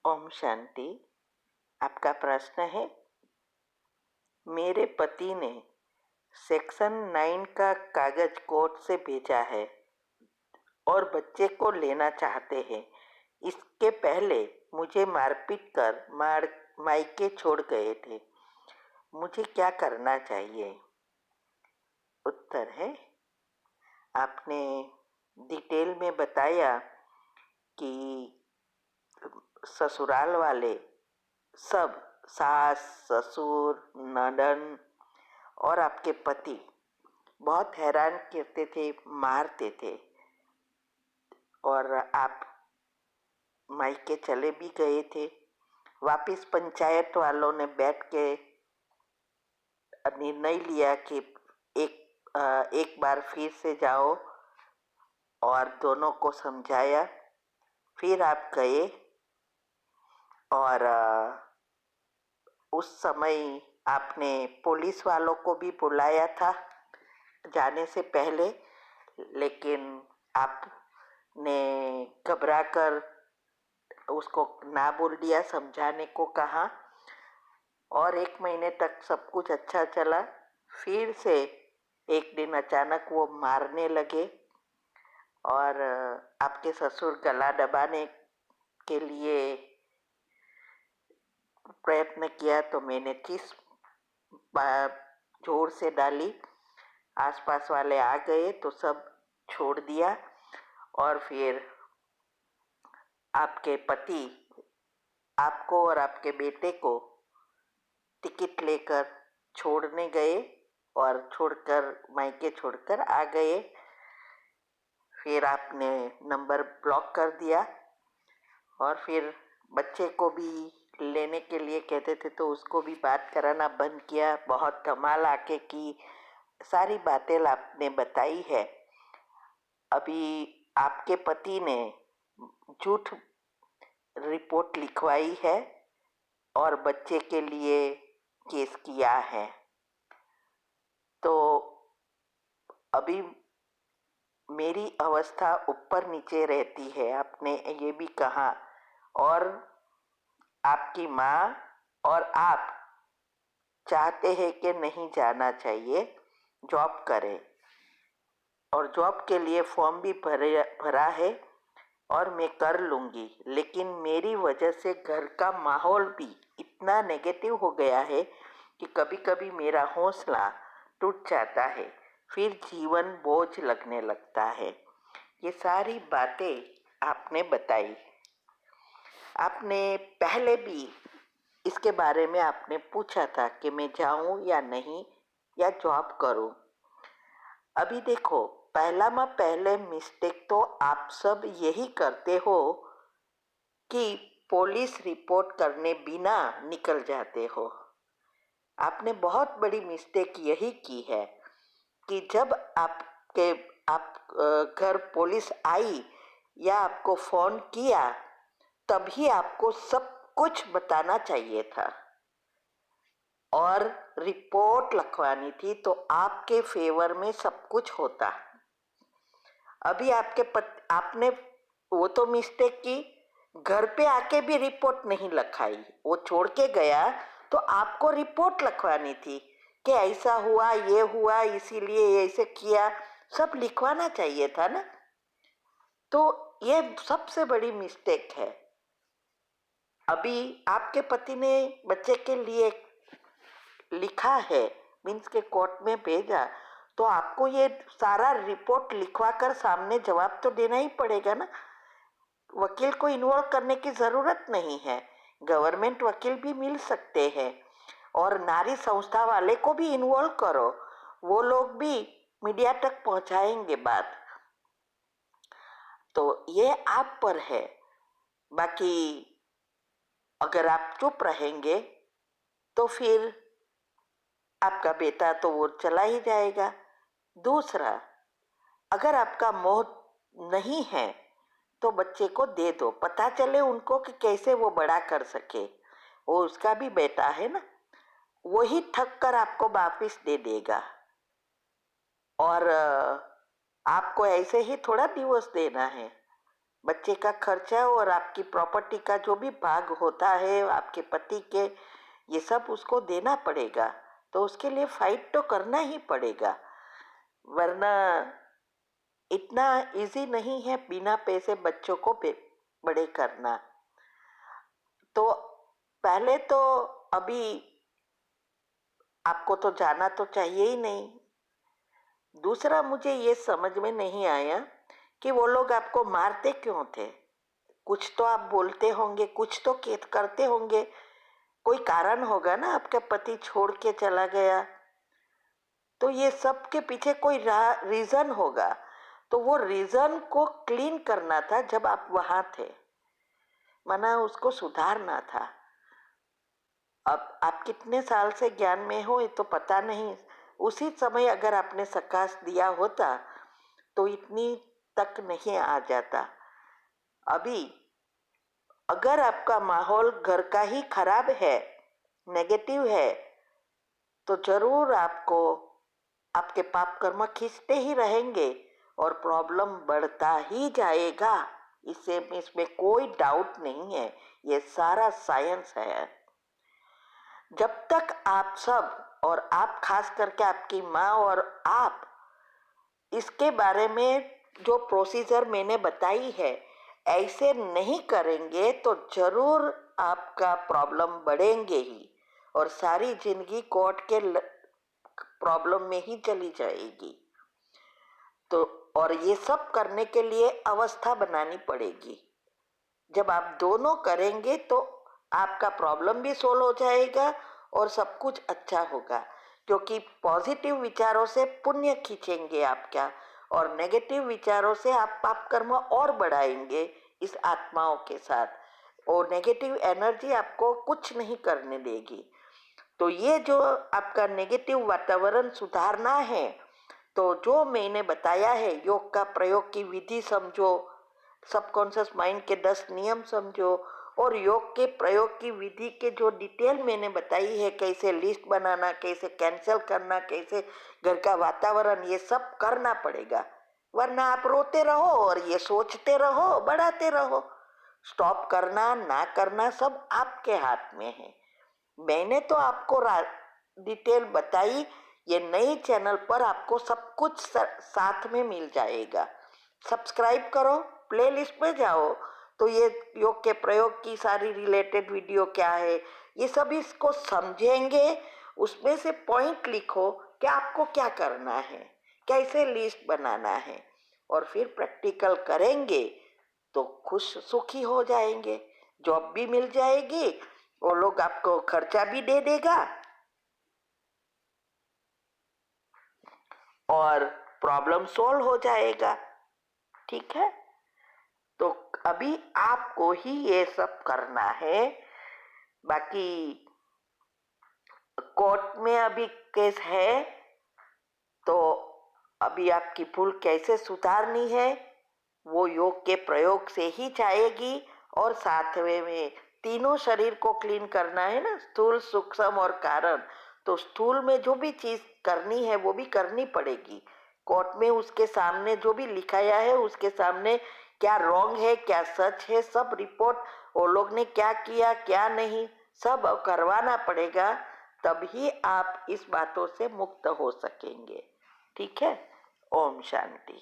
ओम शांति। आपका प्रश्न है, मेरे पति ने सेक्शन 9 का कागज कोर्ट से भेजा है और बच्चे को लेना चाहते हैं। इसके पहले मुझे मारपीट कर मायके छोड़ गए थे। मुझे क्या करना चाहिए? उत्तर है, आपने डिटेल में बताया कि ससुराल वाले सब, सास, ससुर, ननद और आपके पति बहुत हैरान करते थे, मारते थे और आप मायके चले भी गए थे। वापिस पंचायत वालों ने बैठ के निर्णय लिया कि एक बार फिर से जाओ और दोनों को समझाया। फिर आप गए और उस समय आपने पुलिस वालों को भी बुलाया था जाने से पहले, लेकिन आपने घबराकर उसको ना बोल दिया, समझाने को कहा और 1 महीने तक सब कुछ अच्छा चला। फिर से एक दिन अचानक वो मारने लगे और आपके ससुर गला दबाने के लिए प्रयत्न किया तो मैंने चीस जोर से डाली। आसपास वाले आ गए तो सब छोड़ दिया और फिर आपके पति आपको और आपके बेटे को टिकट लेकर छोड़ने गए और मायके छोड़कर आ गए। फिर आपने नंबर ब्लॉक कर दिया और फिर बच्चे को भी लेने के लिए कहते थे तो उसको भी बात कराना बंद किया। बहुत धमाल आके की सारी बातें आपने बताई है। अभी आपके पति ने झूठ रिपोर्ट लिखवाई है और बच्चे के लिए केस किया है। तो अभी मेरी अवस्था ऊपर नीचे रहती है, आपने ये भी कहा, और आपकी माँ और आप चाहते हैं कि नहीं जाना चाहिए, जॉब करें और जॉब के लिए फॉर्म भी भरा है और मैं कर लूँगी। लेकिन मेरी वजह से घर का माहौल भी इतना नेगेटिव हो गया है कि कभी-कभी मेरा हौसला टूट जाता है, फिर जीवन बोझ लगने लगता है। ये सारी बातें आपने बताई। आपने पहले भी इसके बारे में आपने पूछा था कि मैं जाऊं या नहीं या जॉब करूं। अभी देखो, पहले मिस्टेक तो आप सब यही करते हो कि पुलिस रिपोर्ट करने बिना निकल जाते हो। आपने बहुत बड़ी मिस्टेक यही की है कि जब आप घर पुलिस आई या आपको फोन किया तभी आपको सब कुछ बताना चाहिए था और रिपोर्ट लिखवानी थी तो आपके फेवर में सब कुछ होता। अभी आपने वो तो मिस्टेक की, घर पे आके भी रिपोर्ट नहीं लिखाई, वो छोड़ के गया तो आपको रिपोर्ट लिखवानी थी कि ऐसा हुआ, ये हुआ, इसीलिए ऐसे किया, सब लिखवाना चाहिए था ना। तो ये सबसे बड़ी मिस्टेक है। अभी आपके पति ने बच्चे के लिए लिखा है, मीन्स के कोर्ट में भेजा, तो आपको ये सारा रिपोर्ट लिखवा कर सामने जवाब तो देना ही पड़ेगा ना। वकील को इन्वॉल्व करने की जरूरत नहीं है, गवर्नमेंट वकील भी मिल सकते हैं और नारी संस्था वाले को भी इन्वॉल्व करो, वो लोग भी मीडिया तक पहुंचाएंगे बात। तो ये आप पर है। बाकी अगर आप चुप रहेंगे तो फिर आपका बेटा तो वो चला ही जाएगा। दूसरा, अगर आपका मोह नहीं है तो बच्चे को दे दो, पता चले उनको कि कैसे वो बड़ा कर सके। वो उसका भी बेटा है ना, वही ठग कर आपको वापिस दे देगा और आपको ऐसे ही थोड़ा डिवोर्स देना है। बच्चे का खर्चा और आपकी प्रॉपर्टी का जो भी भाग होता है आपके पति के, ये सब उसको देना पड़ेगा। तो उसके लिए फाइट तो करना ही पड़ेगा, वरना इतना इजी नहीं है बिना पैसे बच्चों को बड़े करना। तो पहले तो अभी आपको तो जाना तो चाहिए ही नहीं। दूसरा, मुझे ये समझ में नहीं आया कि वो लोग आपको मारते क्यों थे। कुछ तो आप बोलते होंगे, कुछ तो करते होंगे, कोई कारण होगा ना, आपका पति छोड़ के चला गया तो ये सब के पीछे कोई रीजन होगा। तो वो रीजन को क्लीन करना था जब आप वहां थे, माना उसको सुधारना था। अब आप कितने साल से ज्ञान में हो ये तो पता नहीं, उसी समय अगर आपने सकाश दिया होता तो इतनी तक नहीं आ जाता। अभी अगर आपका माहौल घर का ही खराब है, नेगेटिव है, तो जरूर आपको आपके पाप कर्म खींचते ही रहेंगे और प्रॉब्लम बढ़ता ही जाएगा। इसमें कोई डाउट नहीं है, ये सारा साइंस है। जब तक आप सब, और आप खास करके आपकी माँ और आप, इसके बारे में जो प्रोसीजर मैंने बताई है ऐसे नहीं करेंगे तो जरूर आपका प्रॉब्लम बढ़ेंगे ही और सारी जिंदगी कोर्ट के प्रॉब्लम में ही चली जाएगी। तो और ये सब करने के लिए अवस्था बनानी पड़ेगी। जब आप दोनों करेंगे तो आपका प्रॉब्लम भी सोल्व हो जाएगा और सब कुछ अच्छा होगा, क्योंकि पॉजिटिव विचारों से पुण्य खींचेंगे आपका और नेगेटिव विचारों से आप पाप कर्म और बढ़ाएंगे इस आत्माओं के साथ, और नेगेटिव एनर्जी आपको कुछ नहीं करने देगी। तो ये जो आपका नेगेटिव वातावरण सुधारना है, तो जो मैंने बताया है, योग का प्रयोग की विधि समझो, सबकॉन्शियस माइंड के 10 नियम समझो, और योग के प्रयोग की विधि के जो डिटेल मैंने बताई है, कैसे लिस्ट बनाना, कैसे कैंसिल करना, कैसे घर का वातावरण, ये सब करना पड़ेगा, वरना आप रोते रहो और ये सोचते रहो, बढ़ाते रहो। स्टॉप करना ना करना सब आपके हाथ में है। मैंने तो आपको डिटेल बताई, ये नई चैनल पर आपको सब कुछ साथ में मिल जाएगा। सब्सक्राइब करो, प्लेलिस्ट में जाओ तो ये योग के प्रयोग की सारी रिलेटेड वीडियो क्या है ये सब इसको समझेंगे। उसमें से पॉइंट लिखो कि आपको क्या करना है, कैसे लिस्ट बनाना है, और फिर प्रैक्टिकल करेंगे तो खुश सुखी हो जाएंगे। जॉब भी मिल जाएगी, वो लोग आपको खर्चा भी दे देगा और प्रॉब्लम सॉल्व हो जाएगा। ठीक है, तो अभी आपको ही ये सब करना है। बाकी कोर्ट में अभी केस है, तो अभी आपकी भूल कैसे सुधारनी है वो योग के प्रयोग से ही जाएगी। और साथ में तीनों शरीर को क्लीन करना है ना, स्थूल, सूक्ष्म और कारण। तो स्थूल में जो भी चीज करनी है वो भी करनी पड़ेगी। कोर्ट में उसके सामने जो भी लिखाया है उसके सामने क्या रॉन्ग है क्या सच है, सब रिपोर्ट, वो लोग ने क्या किया क्या नहीं, सब करवाना पड़ेगा, तभी आप इस बातों से मुक्त हो सकेंगे। ठीक है, ओम शांति।